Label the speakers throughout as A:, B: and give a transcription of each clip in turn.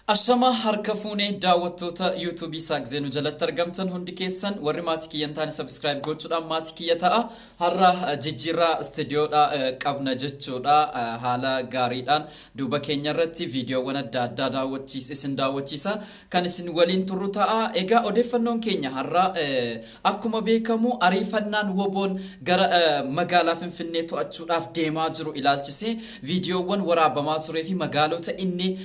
A: Ashama harka fuunee daawwattoota YouTube isaa gizee nu jalatti argamtan hundi keessan warri maatii kiyyan taane subscribe gochuudhaan maatii kiyya ta'a. Har'a jijjiirraa istiidiyoodhaa qabna jechuudha. Haala gaariidhaan duuba keenya irratti viidiyoowwan adda addaa isin daawwachiisa kan isin waliin turru ta'a. Egaa odeeffannoon keenya har'a akkuma beekamu ariifannaan woboon gara magaalaa Finfinnee to'achuudhaaf deemaa jiru ilaalchise viidiyoowwan waraabamaa turee fi magaalota inni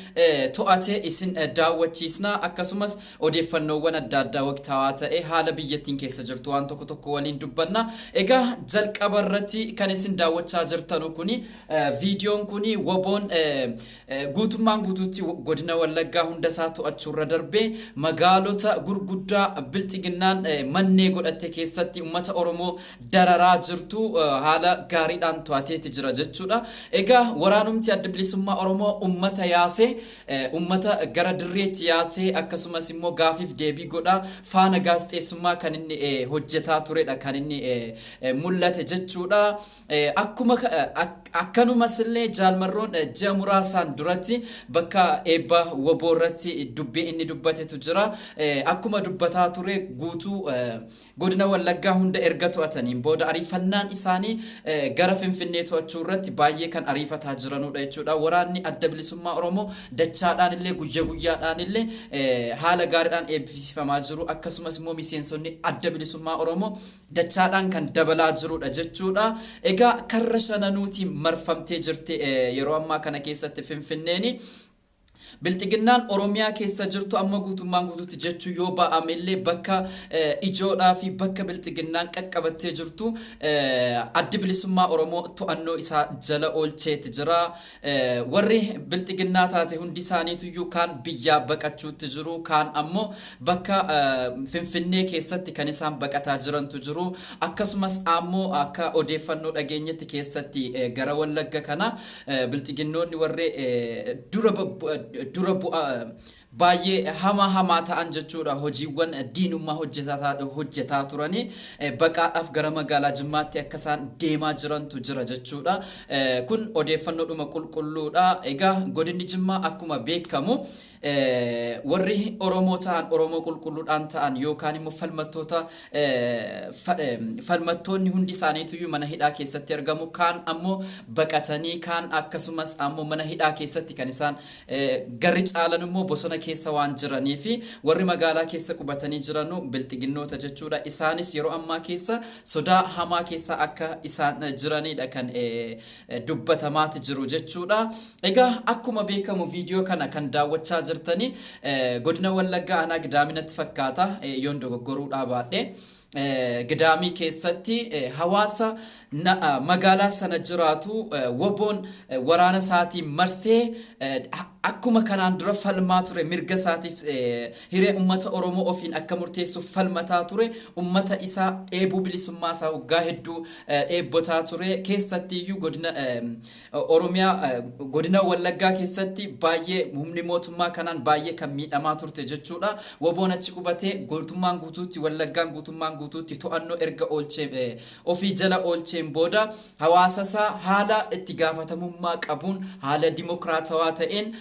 A: to'ate isin daawwachiisna. Akkasumas odeeffannoowwan adda addaa waqtaawaa ta'e haala biyyattiin keessa jirtu waan tokko waliin dubbanna. Egaa jalqaba irratti kan isin daawwachaa jirtanu kuni viidiyoon kuni woboon guutummaan guutuutti godina Wallaggaa hunda isaa to'achuurra darbee magaalota gurguddaa bilxiginnaan mannee godhatte keessatti uummata Oromoo dararaa jirtu haala gaariidhaan to'ateeti jira jechuudha. Egaa waraanumti adda bilisummaa Oromoo uummata yaasee uummata gara dirreetti yaasee akkasumas immoo gaafiif deebii godha faana gaazexeessummaa kan inni hojjetaa turedha kan inni mul'ate jechuudha. Akkuma akkanumas illee jaalmarroon ji'a muraasaan duratti bakka eebba woboo irratti dubbii inni dubbatetu jira. Akkuma dubbataa ture guutuu godina Wallaggaa hunda erga to'ataniin booda ariifannaan isaanii gara Finfinnee to'achuu irratti baay'ee kan ariifataa jiranudha jechuudha. Waraanni adda bilisummaa Oromoo dachaadhaan illee guyyaadhaan illee haala gaariidhaan eebbifamaa jiru. Akkasumas immoo miseensonni adda bilisummaa Oromoo dachaadhaan kan dabalaa jirudha jechuudha. Egaa karra shananuutiin marfamtee jirti yeroo ammaa kana keessatti Finfinneeni. Bilxiginnaan Oromiyaa keessa jirtu amma guutummaan guutuutti jechuu yoo ba'amellee bakka ijoodhaa fi bakka bilxiginnaan qaqqabattee jirtu addi bilisummaa Oromoo to'annoo isaa jala oolcheeti jira. Warri bilxiginnaa taate hundi isaaniitu kaan biyyaa baqachuutti jiru, kaan ammoo bakka Finfinnee keessatti kan isaan baqataa jirantu jiru. Akkasumas ammoo akka odeeffannoo dhageenyetti keessatti gara Wallagga kana bilxiginnoonni warri dura bu'a baay'ee hamaa ta'an jechuudha. Hojiiwwan diinummaa hojjetaa turanii baqaadhaaf gara magaalaa Jimmaatti akka isaan deemaa jirantu jira jechuudha. Kun odeeffannoodhuma qulqulluudha. Egaa godinni Jimmaa akkuma beekamu warri Oromoo ta'an Oromoo qulqulluudhaan ta'an yookaan immoo falmattoonni hundi isaaniitu mana hidhaa keessatti argamu. Kaan ammoo baqatanii, kaan akkasumas ammoo mana hidhaa keessatti kan isaan garri caalan immoo bosona keessa waan jiranii fi warri magaalaa keessa qubatanii jiranu bilxiginnoota jechuudha. Isaanis yeroo ammaa keessa sodaa hamaa keessa akka isaan jiranidha kan dubbatamaati jiru jechuudha. Egaa akkuma beekamu viidiyoo kana kan daawwachaa jirtanii godina Wallaggaa aanaa Gidaaminatti fakkaata yoon dogoggoruudhaa baadhee. Gidaamii keessatti hawaasa magaalaa sana jiraatu woboon waraana isaatii marsee akkuma kanaan dura falmaa ture mirga isaatiif hiree uummata Oromoo ofiin akka murteessuuf falmataa ture. Uummata isaa eebuu bilisummaa isaa waggaa hedduu eebbotaa ture. Keessatti iyyuu godina Oromiyaa godina Wallaggaa keessatti baay'ee humni mootummaa kanaan baay'ee kan miidhamaa turte jechuudha. Woboon achi qubatee guutummaan guutuutti Wallaggaan guutummaan guutuutti to'annoo erga oolchee ofii jala oolcheen booda hawaasa isaa haala itti gaafatamummaa qabuun haala dimokiraatawaa ta'een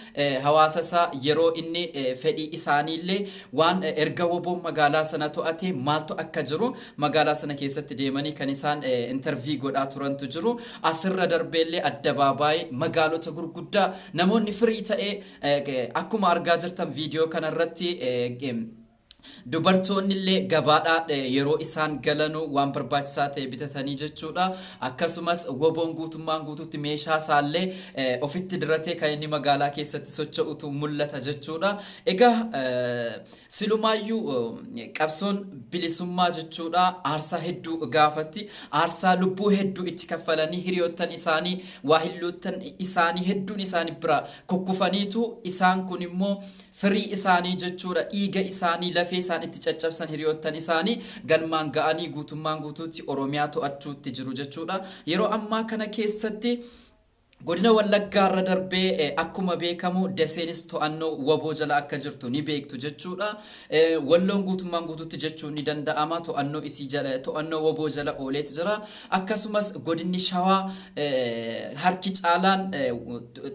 A: hawaasa isaa yeroo inni fedhii isaaniillee waan erga woboon magaalaa sana to'ate maaltu akka jiru magaalaa sana keessatti deemanii kan isaan interview godhaa turantu jiru. Asirra darbeellee addabaabaayii magaalota gurguddaa namoonni firii ta'ee akkuma argaa jirtan viidiyoo kanarratti dubartoonni illee gabaadhaa yeroo isaan galanu waan barbaachisaa ta'e bitatanii jechuudha. Akkasumas woboon guutummaan guutuutti meeshaa isaallee ofitti diratee kan inni magaalaa keessatti socho'utu mul'ata jechuudha. Egaa silumaayyuu qabsoon bilisummaa jechuudha aarsaa hedduu gaafatti, aarsaa lubbuu hedduu itti kaffalanii hiriyoottan isaanii waahilloottan isaanii hedduun isaanii bira kukkufaniitu isaan kun immoo firii isaanii jechuudha dhiiga isaanii lafee isaan itti caccabsan hiriyoottan isaanii galmaan ga'anii guutummaan guutuutti Oromiyaa to'achuutti jiru jechuudha. Yeroo ammaa kana keessatti godina Wallaggaa irra darbee akkuma beekamu Deseenis to'annoo waboo jala akka jirtu ni beektu jechuudha. Walloon guutummaan guututti jechuun ni danda'ama to'annoo isii jala to'annoo waboo jala ooleet jira. Akkasumas godinni Shawaa harki caalaan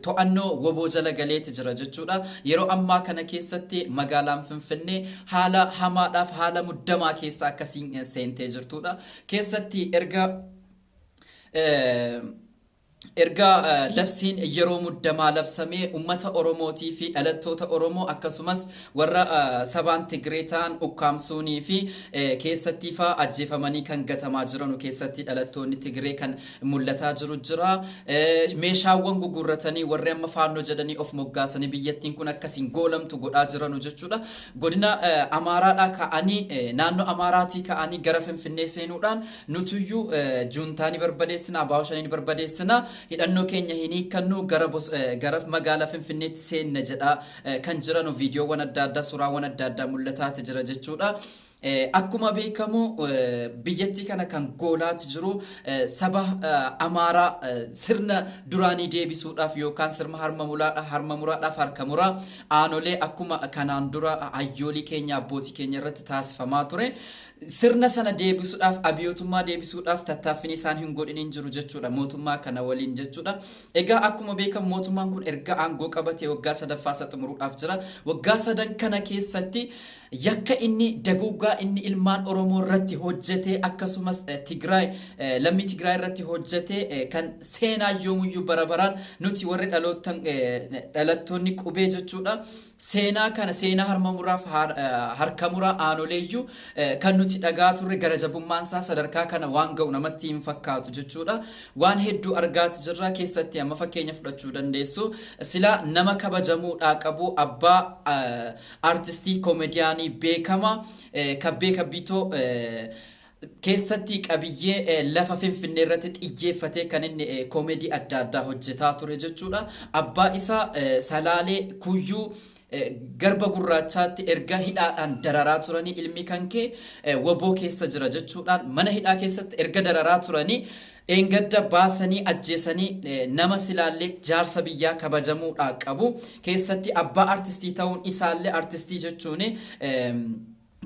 A: to'annoo waboo jala galeet jira jechuudha. Yeroo ammaa kana keessatti magaalaan Finfinnee haala hamaadhaaf haala muddamaa keessa akkasiin seentee jirtudha. Keessatti erga labsiin yeroo muddamaa labsamee ummata Oromootii fi dhalattoota Oromoo akkasumas warra sabaan Tigree ta'an ukkaamsuunii fi keessatti faa ajjeefamanii kan gatamaa jiran keessatti dhalattoonni Tigree kan mul'ataa jira. Meeshaawwan gugurratanii warri amma faannoo jedhanii of moggaasanii biyyattiin kun akkasiin goolamtu godhaa jiran jechuudha. Godina Amaaraadhaa ka'anii naannoo Amaaraatii ka'anii gara Finfinnee seenuudhaan nutuyyuu juuntaanii barbadeessina abaawshanii barbadeessina hidhannoo keenya hin hiikannu gara magaalaa Finfinneetti seenna jedha kan jiran viidiyoowwan adda addaa suuraawwan adda addaa mul'ataa jira jechuudha. Akkuma beekamu biyyattii kana kan goolaati jiru saba Amaaraa sirna duraanii deebisuudhaaf yookaan sirna harmamuraadhaaf harkamuraa aanolee akkuma kanaan dura hayyoolii keenya abbootii keenya irratti taasifamaa ture. Sirna sana deebisuudhaaf abiyootummaa deebisuudhaaf tattaaffii isaan hin godhinin jiru jechuudha mootummaa kana waliin jechuudha. Egaa akkuma beekamu mootummaan kun erga aangoo qabatee waggaa sadaffaa xumuruudhaaf jira. Waggaa sadan kana keessatti yakka inni daguugaa inni ilmaan Oromoo irratti hojjete akkasumas Tigraay lammii Tigraay irratti hojjete kan seenaa yoomuyyuu barabaraan nuti warri dhalattoonni qubee jechuudha. Seenaa kana seenaa harmamuraaf harkamuraa aanoleeyyuu kan nuti dhagaa turre gara jabummaan isaa sadarkaa kana waan ga'u namatti hin fakkaatu jechuudha. Waan hedduu argaati jirra keessatti amma fakkeenya fudhachuu dandeessu sila nama kabajamuudhaa qabu abbaa artistii koomediyaanii beekama kabbee kabbitoo keessatti qabiyyee lafa Finfinnee irratti xiyyeeffatee kan inni koomedii adda addaa hojjetaa ture jechuudha. Abbaa isaa Salaalee Kuyyuu garba gurraachaatti erga hidhaadhaan dararaa turanii ilmi kan kee waboo keessa jira jechuudhaan mana hidhaa keessatti erga dararaa turanii engadda baasanii ajjeesanii nama silaallee jaarsa biyyaa kabajamuudhaa qabu keessatti abbaa artistii ta'uun isaallee artistii jechuun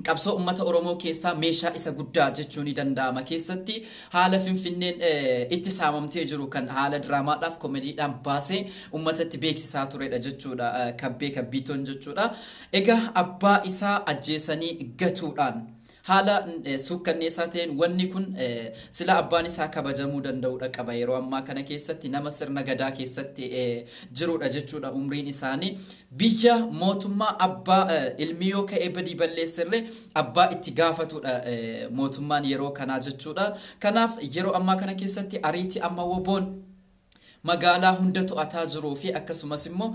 A: qabsoo ummata Oromoo keessaa meeshaa isa guddaa jechuun ni danda'ama keessatti haala Finfinneen itti saamamtee jiru kan haala diraamaadhaaf koomediidhaan baasee ummatatti beeksisaa turedha jechuudha kabbee kabbitoon jechuudha. Egaa abbaa isaa ajjeesanii gatuudhaan haala sukkanneessaa ta'een wanni kun sila abbaan isaa kabajamuu danda'udha qaba yeroo ammaa kana keessatti nama sirna gadaa keessatti jirudha jechuudha. Umriin isaanii biyya mootummaa abbaa ilmiyoo ka'ee badii balleessirre abbaa itti gaafatudha mootummaan yeroo kanaa jechuudha. Kanaaf yeroo ammaa kana keessatti ariitii amma woboon magaalaa hunda to'ataa jiruu fi akkasumas immoo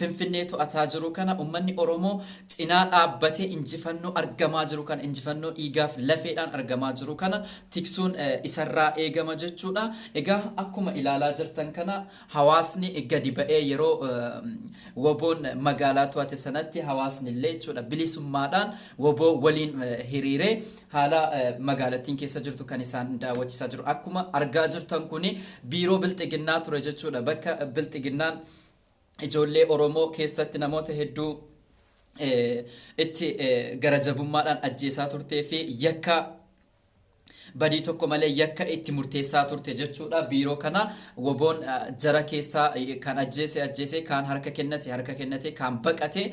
A: Finfinnee to'ataa jiru kana ummanni Oromoo cinaa dhaabbatee injifannoo argamaa jiru kan injifannoo dhiigaaf lafeedhaan argamaa jiru kana tiksuun isarraa eegama jechuudha. Egaa akkuma ilaalaa jirtan kana hawaasni gadi ba'ee yeroo woboon magaalaa to'ate sanatti hawaasni illee jechuudha bilisummaadhaan woboo waliin hiriiree haala magaalattiin keessa jirtu kan isaan daawwachiisaa jiru. Akkuma argaa jirtan kuni biiroo bilxiginnaa ture jechuudha. Bakka bilxiginnaan ijoollee Oromoo keessatti namoota hedduu itti gara jabummaadhaan ajjeesaa turtee fi yakka badii tokko malee yakka itti murteessaa turte jechuudha. Biiroo kana woboon jara keessaa kan ajjeese kan harka kennate kan baqate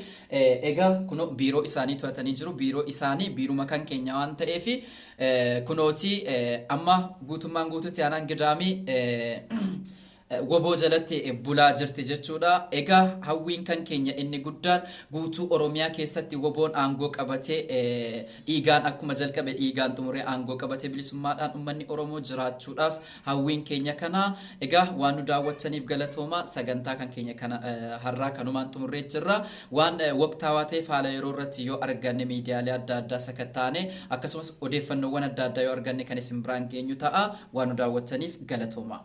A: egaa kuno biiroo isaanii to'atanii jiru. Biiroo isaanii biiruma kan keenya waan ta'eef kunooti amma guutummaan guututti aanaan gidaamii woboo jalatti bulaa jirti jechuudha. Egaa hawwiin kan keenya inni guddaan guutuu Oromiyaa keessatti woboon aangoo qabatee dhiigaan akkuma jalqabe dhiigaan xumuree aangoo qabatee bilisummaadhaan ummanni Oromoo jiraachuudhaaf hawwiin keenya kana. Egaa waan nu daawwattaniif galatooma. Sagantaa kan keenya kana har'aa kanumaan xumurree jirra. Waan waqtaawaa ta'eef haala yeroo irratti yoo arganne miidiyaalee adda addaa sakattaane akkasumas odeeffannoowwan adda addaa yoo arganne kan isin biraan geenyu ta'a. Waan nu daawwattaniif galatooma.